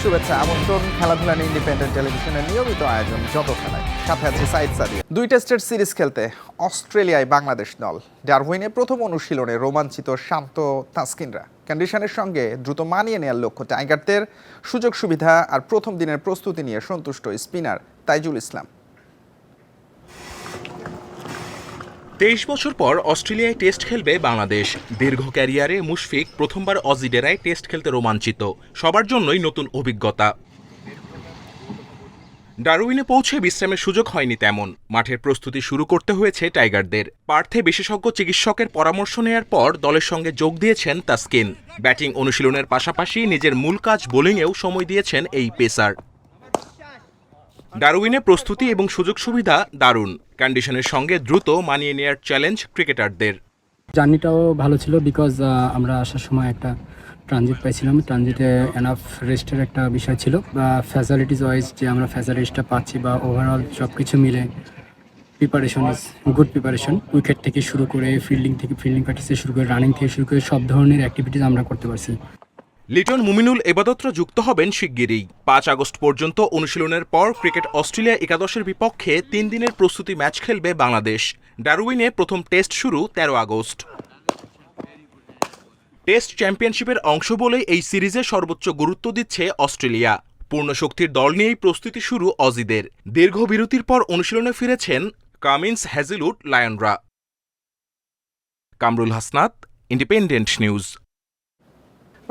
শুভেচ্ছা আমন্ত্রণ খেলাধুলা ইন্ডিপেন্ডেন্ট টেলিভিশনের নিয়মিত আয়োজন যত খেলায় সাথে আছে সাইদ সাদিয়া। 2 টেস্টের সিরিজ খেলতে অস্ট্রেলিয়ায় বাংলাদেশ দল। ডারউইনে প্রথম অনুশীলনে রোমাঞ্চিত শান্ত তাসকিনরা। কন্ডিশনের সঙ্গে দ্রুত মানিয়ে নেওয়ার লক্ষ্য টাইগারদের। সুযোগ সুবিধা আর প্রথম দিনের প্রস্তুতি নিয়ে সন্তুষ্ট স্পিনার তাইজুল ইসলাম। 23 বছর পর অস্ট্রেলিয়ায় টেস্ট খেলবে বাংলাদেশ। দীর্ঘ ক্যারিয়ারে মুশফিক প্রথমবার অজি ডেরায় টেস্ট খেলতে রোমাঞ্চিত। সবার জন্যই নতুন অভিজ্ঞতা। ডারউইনে পৌঁছে বিশ্রামের সুযোগ হয়নি তেমন। মাঠের প্রস্তুতি শুরু করতে হয়েছে টাইগারদের। পার্থে বিশেষজ্ঞ চিকিৎসকের পরামর্শ নেয়ার পর দলের সঙ্গে যোগ দিয়েছেন তাসকিন। ব্যাটিং অনুশীলনের পাশাপাশি নিজের মূল কাজ বোলিংয়েও সময় দিয়েছেন এই পেসার। ডারউইনে প্রস্তুতি এবং সুযোগ সুবিধা দারুণ। কন্ডিশনের সঙ্গে দ্রুত মানিয়ে নেয়ার চ্যালেঞ্জ ক্রিকেটারদের। জার্নিটাও ভালো ছিল বিকজ আমরা আসার সময় একটা ট্রানজিট পাইছিলাম। ট্রানজিটে এনাফ রেস্টের একটা বিষয় ছিল বা ফ্যাসিলিটিস ওয়াইজ যে আমরা ফ্যাসিলিটিসটা পাচ্ছি বা ওভারঅল সব কিছু মিলে preparation is good preparation. Wicket থেকে শুরু করে ফিল্ডিং প্র্যাকটিস থেকে শুরু করে রানিং থেকে শুরু করে সব ধরনের অ্যাক্টিভিটিস আমরা করতে পারছি। লিটন মুমিনুল এবাদতরা যুক্ত হবেন শিগগিরই। 5 আগস্ট পর্যন্ত অনুশীলনের পর ক্রিকেট অস্ট্রেলিয়া একাদশের বিপক্ষে 3 দিনের প্রস্তুতি ম্যাচ খেলবে বাংলাদেশ। ডারউইনে প্রথম টেস্ট শুরু 13 আগস্ট। টেস্ট চ্যাম্পিয়নশিপের অংশ বলেই এই সিরিজে সর্বোচ্চ গুরুত্ব দিচ্ছে অস্ট্রেলিয়া। পূর্ণ শক্তির দল নিয়েই প্রস্তুতি শুরু অজিদের। দীর্ঘ বিরতির পর অনুশীলনে ফিরেছেন কামিন্স, হ্যাজেলউড, লায়নরা। Kamrul Hasnat, independent news.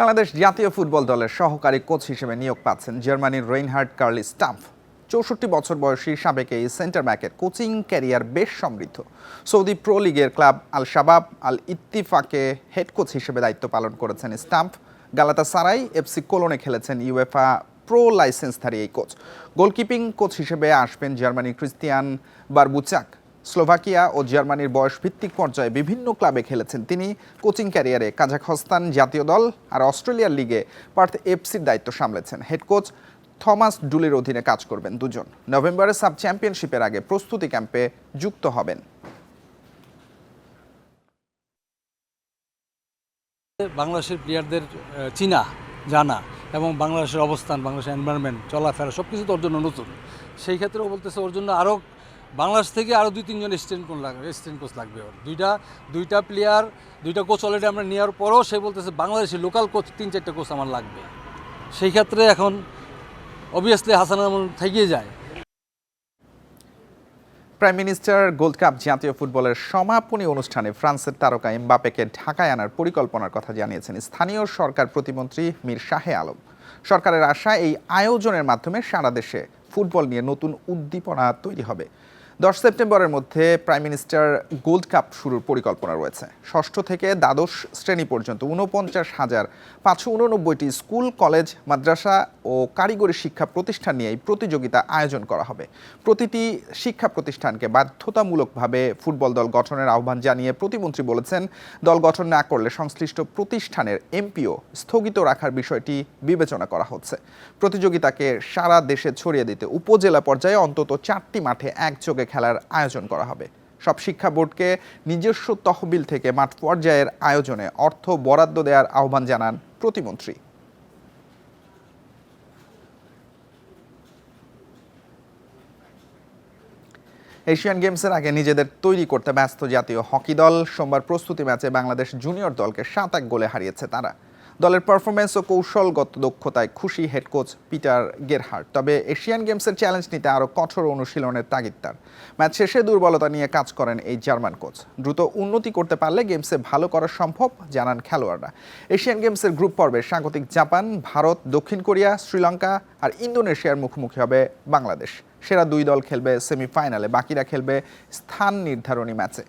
বাংলাদেশ জাতীয় ফুটবল দলের সহকারী কোচ হিসেবে নিয়োগ পাচ্ছেন জার্মানির রেইনহার্ড কার্লি স্টাম্প। 64 বছর বয়সী সাবেক এই সেন্টার ব্যাকের কোচিং ক্যারিয়ার বেশ সমৃদ্ধ। সৌদি প্রো লিগের ক্লাব আল শাবাব আল ইত্তিফাকে হেড কোচ হিসেবে দায়িত্ব পালন করেছেন স্টাম্প। গালাতাসারাই এফসি কোলনে খেলেছেন ইউএফা প্রো লাইসেন্সধারী এই কোচ। গোলকিপিং কোচ হিসেবে আসবেন জার্মানির ক্রিস্তিয়ান বারবুচাক। স্লোভাকিয়া ও জার্মানির বয়সভিত্তিক পর্যায়ে বিভিন্ন ক্লাবে খেলেছেন তিনি। কোচিং ক্যারিয়ারে কাজাখস্তান জাতীয় দল আর অস্ট্রেলিয়ার লিগে পার্থ এফসির দায়িত্ব সামলেছেন। হেড কোচ থমাস ডুলির অধীনে কাজ করবেন দুজন। নভেম্বরে সাব চ্যাম্পিয়নশিপের আগে প্রস্তুতি ক্যাম্পে যুক্ত হবেন। বাংলাদেশের প্লেয়ারদের চিনা জানা এবং বাংলাদেশের অবস্থান, বাংলাদেশের এনভায়রনমেন্ট, চলাফেরা সব কিছু তো ওর জন্য নতুন। সেই ক্ষেত্রে ও বলতেছে ওর জন্য আরও বাংলাদেশ থেকে আরও 2-3 জন অ্যাসিস্ট্যান্ট কোচ লাগবে। ওর দুইটা প্লেয়ার, 2টা কোচ অলরেডি আমরা নেওয়ার পরও সে বলতেছে বাংলাদেশের লোকাল কোচ 3-4টা কোচ আমার লাগবে। সেই ক্ষেত্রে এখন অবভিয়াসলি হাসান আমল থেকেই যায়। প্রাইম মিনিস্টার গোল্ড কাপ জাতীয় ফুটবলের সমাপনী অনুষ্ঠানে ফ্রান্সের তারকা এমবাপেকে ঢাকায় আনার পরিকল্পনার কথা জানিয়েছেন স্থানীয় সরকার প্রতিমন্ত্রী মীর শাহে আলম। সরকারের আশা এই আয়োজনের মাধ্যমে সারা দেশে ফুটবল নিয়ে নতুন উদ্দীপনা তৈরি হবে। 10 সেপ্টেম্বরের মধ্যে প্রাইম মিনিস্টার গোল্ড কাপ শুরুর পরিকল্পনা রয়েছে। 6ষ্ঠ থেকে দ্বাদশ শ্রেণী পর্যন্ত 49,589টি স্কুল, কলেজ, মাদ্রাসা ও কারিগরি শিক্ষা প্রতিষ্ঠান নিয়ে এই প্রতিযোগিতা আয়োজন করা হবে। প্রতিটি শিক্ষা প্রতিষ্ঠানকে বাধ্যতামূলকভাবে ফুটবল দল গঠনের আহ্বান জানিয়ে প্রতিমন্ত্রী বলেছেন, দল গঠন না করলে সংশ্লিষ্ট প্রতিষ্ঠানের এমপিও স্থগিত রাখার বিষয়টি বিবেচনা করা হচ্ছে। প্রতিযোগিতাকে সারা দেশে ছড়িয়ে দিতে উপজেলা পর্যায়ে অন্তত 4টি মাঠে একযোগে খেলার আয়োজন করা হবে। সব শিক্ষা বোর্ডকে নিজস্ব তহবিল থেকে মাঠ পর্যায়ের আয়োজনে অর্থ বরাদ্দ দেওয়ার আহ্বান জানান প্রতিমন্ত্রী। এশিয়ান গেমসের আগে নিজেদের তৈরি করতে ব্যস্ত জাতীয় হকি দল। সোমবার প্রস্তুতি ম্যাচে বাংলাদেশ জুনিয়র দলকে 7-1 গোলে হারিয়েছে তারা। দলের পারফরমেন্স ও কৌশলগত দক্ষতায় খুশি হেড কোচ পিটার গেরহার্ট। তবে এশিয়ান গেমসের চ্যালেঞ্জ নিতে আরও কঠোর অনুশীলনের তাগিদ তার। ম্যাচ শেষে দুর্বলতা নিয়ে কাজ করেন এই জার্মান কোচ। দ্রুত উন্নতি করতে পারলে গেমসে ভালো করা সম্ভব জানান খেলোয়াড়রা। এশিয়ান গেমসের গ্রুপ পর্বে স্বাগতিক জাপান, ভারত, দক্ষিণ কোরিয়া, শ্রীলঙ্কা আর ইন্দোনেশিয়ার মুখোমুখি হবে বাংলাদেশ। সেরা 2 দল খেলবে সেমিফাইনালে, বাকিরা খেলবে স্থান নির্ধারণী ম্যাচে।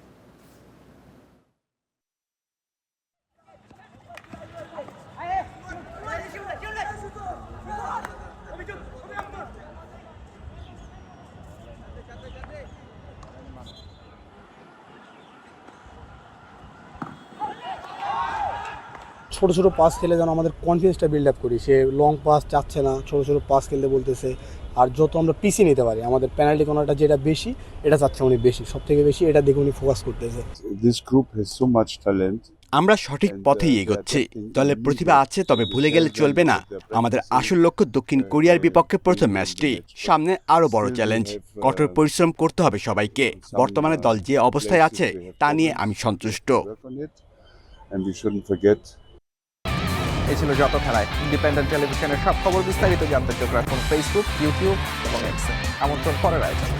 ছোটো ছোটো পাস খেলে যেন আমাদের কনফিডেন্সটা বিল্ড আপ করি। সে লং পাস চাচ্ছে না, ছোটো ছোটো পাস খেলতে বলতেছে। আর যত আমরা পিছিয়ে নিতে পারি, আমাদের পেনাল্টি কর্নারটা যেটা বেশি, এটা চাচ্ছে উনি বেশি, সব থেকে বেশি এটা দেখে উনি ফোকাস করতেছে। This group has so much talent আমরা সঠিক পথেই এগোচ্ছি। দলে প্রতিভা আছে, তবে ভুলে গেলে চলবে না আমাদের আসল লক্ষ্য দক্ষিণ কোরিয়ার বিপক্ষে প্রথম ম্যাচটি। সামনে আরও বড় চ্যালেঞ্জ, কঠোর পরিশ্রম করতে হবে সবাইকে। বর্তমানে দল যে অবস্থায় আছে তা নিয়ে আমি সন্তুষ্ট। এই ছিল যত খেলায়। ইন্ডিপেন্ডেন্ট টেলিভিশনের সব খবর বিস্তারিত জানতে চোখ রাখুন ফেসবুক, ইউটিউব এবং এক্সে। আমন্ত্রণ পরের আয়োজন।